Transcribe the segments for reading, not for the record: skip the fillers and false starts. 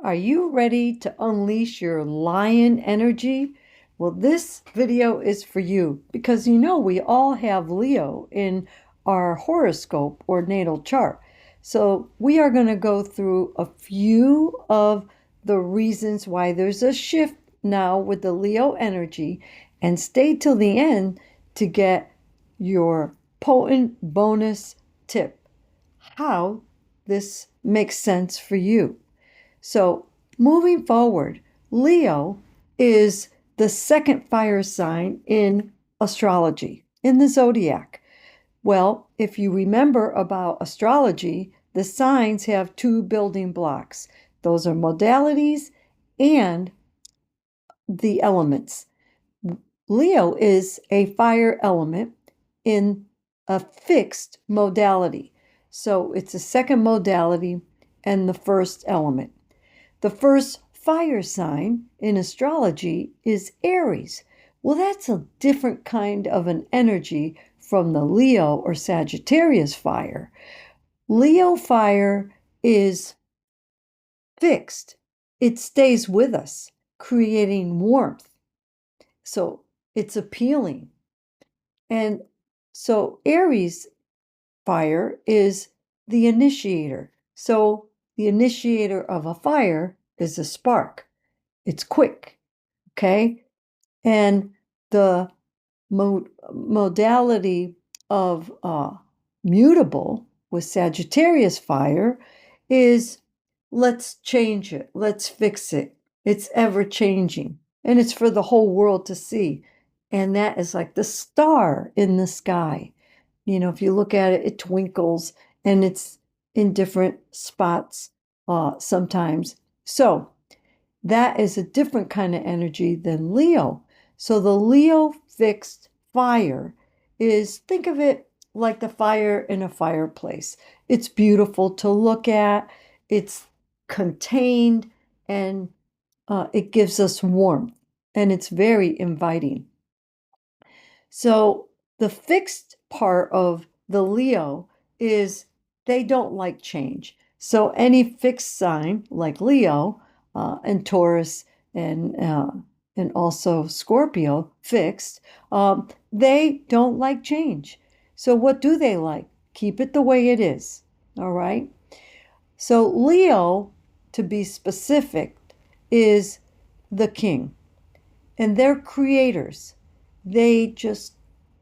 Are you ready to unleash your lion energy? Well, this video is for you because we all have Leo in our horoscope or natal chart. So we are going to go through a few of the reasons why there's a shift now with the Leo energy, and stay till the end to get your potent bonus tip, how this makes sense for you. So, moving forward, Leo is the second fire sign in astrology, in the zodiac. Well, if you remember about astrology, the signs have two building blocks. Those are modalities and the elements. Leo is a fire element in a fixed modality. So it's a second modality and the first element. The first fire sign in astrology is Aries. Well, that's a different kind of an energy from the Leo or Sagittarius fire. Leo fire is fixed, it stays with us, creating warmth. So it's appealing. And so Aries fire is the initiator. So the initiator of a fire is a spark. It's quick, okay? And the modality of mutable with Sagittarius fire is let's change it, let's fix it. It's ever changing, and it's for the whole world to see. And that is like the star in the sky. If you look at it, it twinkles and it's in different spots sometimes. So that is a different kind of energy than Leo. So the Leo fixed fire is, think of it like the fire in a fireplace. It's beautiful to look at, it's contained, and it gives us warmth, and it's very inviting. So the fixed part of the Leo is they don't like change. So any fixed sign like Leo and Taurus and also Scorpio fixed, they don't like change. So what do they like? Keep it the way it is. All right. So Leo, to be specific, is the king, and they're creators. They just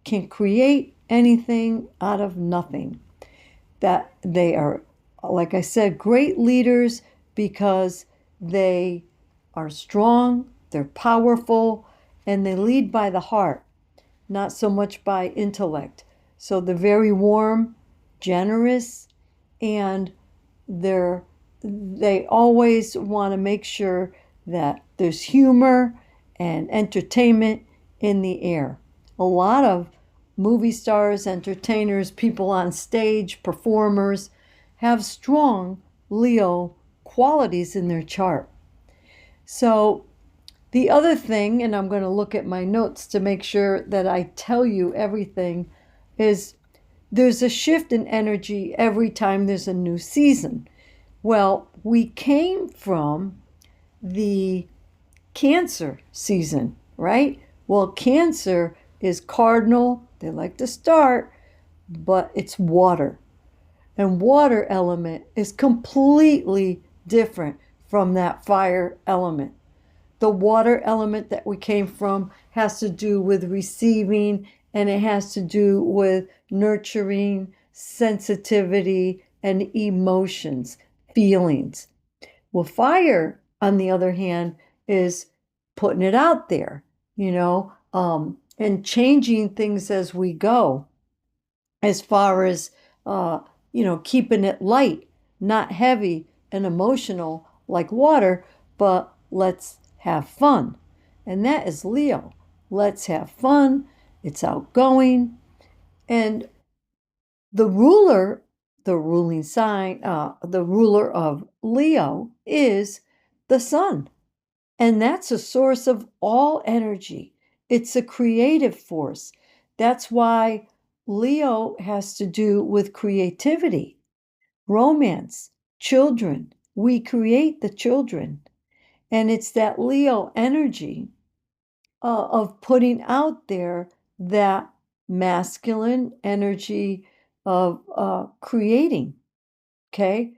can create anything out of nothing. That they are, like I said, great leaders because they are strong, they're powerful, and they lead by the heart, not so much by intellect. So they're very warm, generous, and they always want to make sure that there's humor and entertainment in the air. A lot of movie stars, entertainers, people on stage, performers have strong Leo qualities in their chart. So the other thing, and I'm going to look at my notes to make sure that I tell you everything, is there's a shift in energy every time there's a new season. Well, we came from the Cancer season, right? Well, Cancer is cardinal. They like to start, but it's water. And water element is completely different from that fire element. The water element that we came from has to do with receiving, and it has to do with nurturing, sensitivity, and emotions, feelings. Well, fire, on the other hand, is putting it out there, and changing things as we go, as far as, keeping it light, not heavy and emotional like water, but let's have fun. And that is Leo. Let's have fun. It's outgoing. And the ruler, the ruling sign, the ruler of Leo is the sun. And that's a source of all energy. It's a creative force. That's why Leo has to do with creativity, romance, children, we create the children. And it's that Leo energy of putting out there that masculine energy of creating. Okay.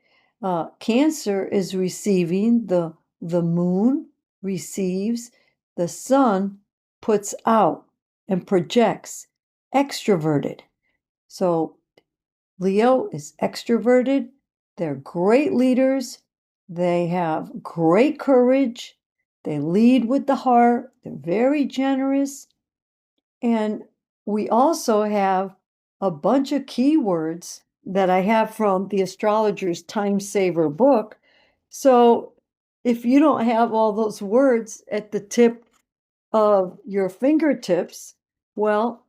Cancer is receiving, the moon receives, the sun puts out and projects, extroverted. So Leo is extroverted. They're great leaders. They have great courage. They lead with the heart. They're very generous. And we also have a bunch of keywords that I have from the Astrologer's Time Saver book. So if you don't have all those words at the tip of your fingertips, well,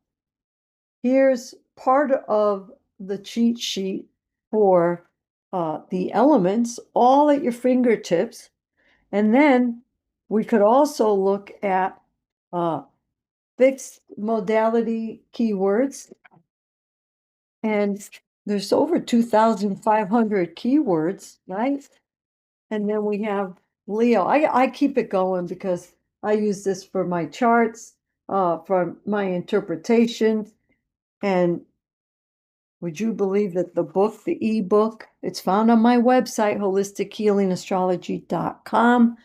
here's part of the cheat sheet for the elements, all at your fingertips. And then we could also look at fixed modality keywords. And there's over 2,500 keywords, right? And then we have Leo. I keep it going because I use this for my charts, for my interpretation. And would you believe that the book, the ebook, it's found on my website, holistichealingastrology.com.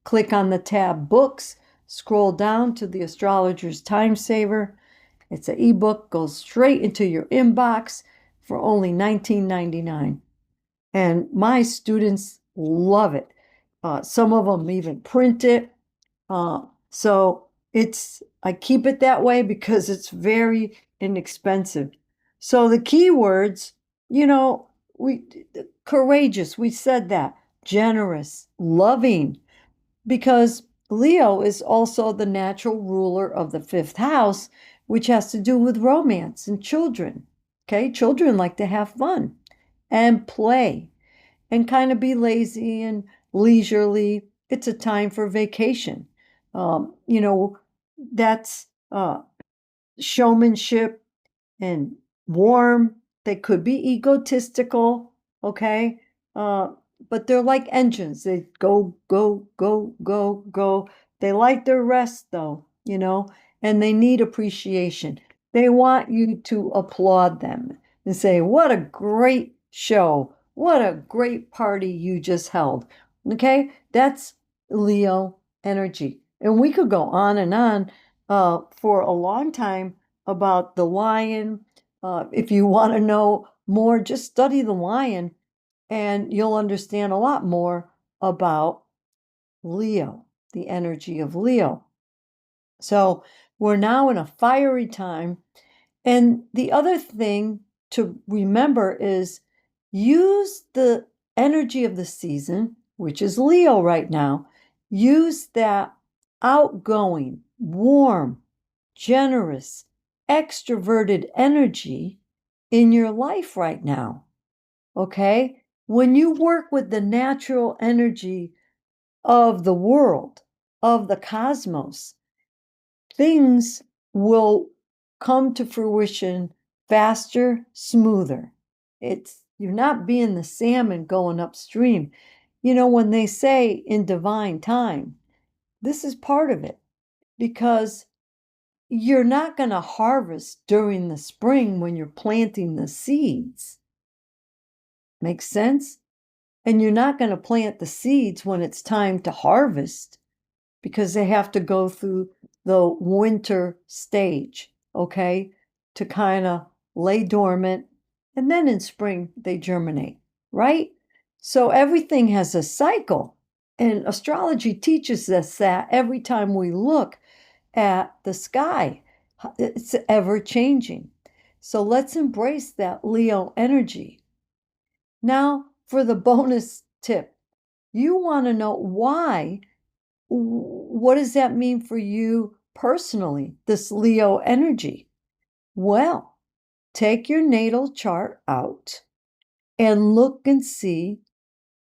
Click on the tab Books, scroll down to the Astrologer's Time Saver. It's an ebook, goes straight into your inbox for only $19.99. And my students love it. Some of them even print it. So I keep it that way because it's very inexpensive. So the keywords, courageous, we said that, generous, loving, because Leo is also the natural ruler of the fifth house, which has to do with romance and children. Okay, children like to have fun and play and kind of be lazy and leisurely. It's a time for vacation. That's showmanship and warm. They could be egotistical, okay? But they're like engines. They go, go, go, go, go. They like their rest, though, and they need appreciation. They want you to applaud them and say, what a great show. What a great party you just held. Okay? That's Leo energy. And we could go on and on for a long time about the lion. If you want to know more, just study the lion and you'll understand a lot more about Leo, the energy of Leo. So we're now in a fiery time. And the other thing to remember is use the energy of the season, which is Leo right now. Use that outgoing, warm, generous, extroverted energy in your life right now. Okay? When you work with the natural energy of the world, of the cosmos, things will come to fruition faster, smoother. You're not being the salmon going upstream. When they say in divine time, this is part of it because you're not going to harvest during the spring when you're planting the seeds. Makes sense? And you're not going to plant the seeds when it's time to harvest because they have to go through the winter stage, okay, to kind of lay dormant. And then in spring, they germinate, right? So everything has a cycle. And astrology teaches us that every time we look at the sky, it's ever changing. So let's embrace that Leo energy. Now, for the bonus tip, you want to know why. What does that mean for you personally, this Leo energy? Well, take your natal chart out and look and see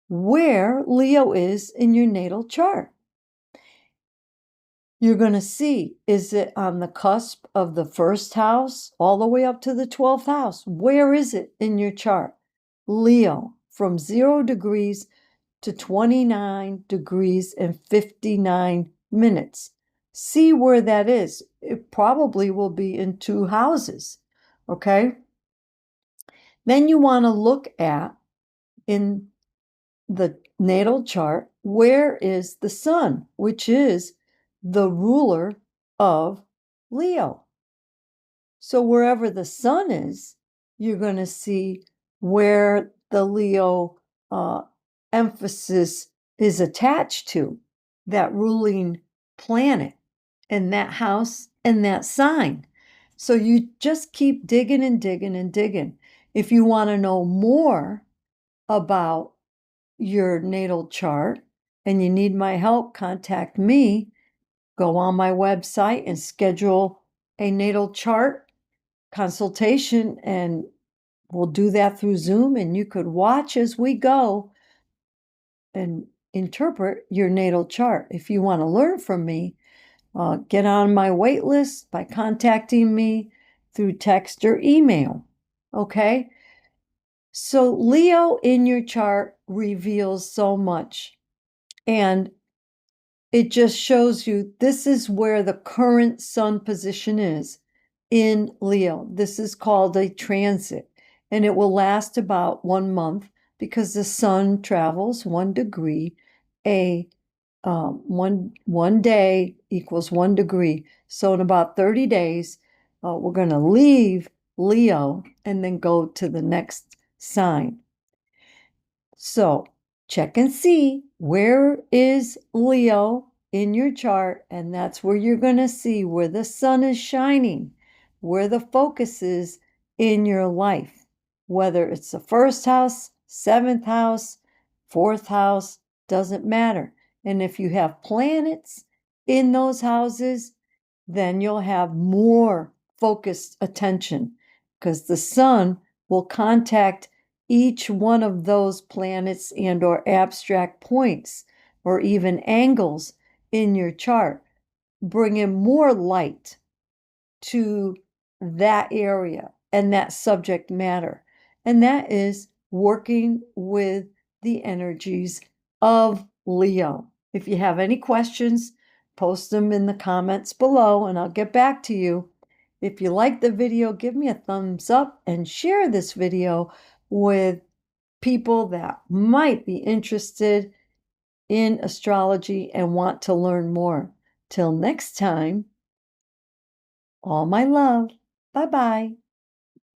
where Leo is in your natal chart. You're going to see, is it on the cusp of the first house all the way up to the 12th house? Where is it in your chart? Leo, from 0 degrees to 29 degrees and 59 minutes. See where that is. It probably will be in 2 houses, okay? Then you want to look at, in the natal chart, where is the sun, which is the ruler of Leo. So wherever the sun is, you're going to see where the Leo emphasis is attached to, that ruling planet and that house and that sign. So you just keep digging and digging and digging. If you want to know more about your natal chart and you need my help, contact me. Go on my website and schedule a natal chart consultation, and we'll do that through Zoom, and you could watch as we go and interpret your natal chart. If you want to learn from me, get on my wait list by contacting me through text or email. Okay? So Leo in your chart reveals so much, and it just shows you this is where the current sun position is in Leo. This is called a transit, and it will last about 1 month because the sun travels 1 degree. One day equals 1 degree. So in about 30 days, we're going to leave Leo and then go to the next sign. So check and see where is Leo in your chart, and that's where you're going to see where the sun is shining, where the focus is in your life, whether it's the 1st house, 7th house, 4th house, doesn't matter. And if you have planets in those houses, then you'll have more focused attention because the sun will contact each one of those planets and or abstract points or even angles in your chart, bringing more light to that area and that subject matter. And that is working with the energies of Leo. If you have any questions, post them in the comments below and I'll get back to you. If you like the video, give me a thumbs up and share this video with people that might be interested in astrology and want to learn more. Till next time, all my love. Bye-bye.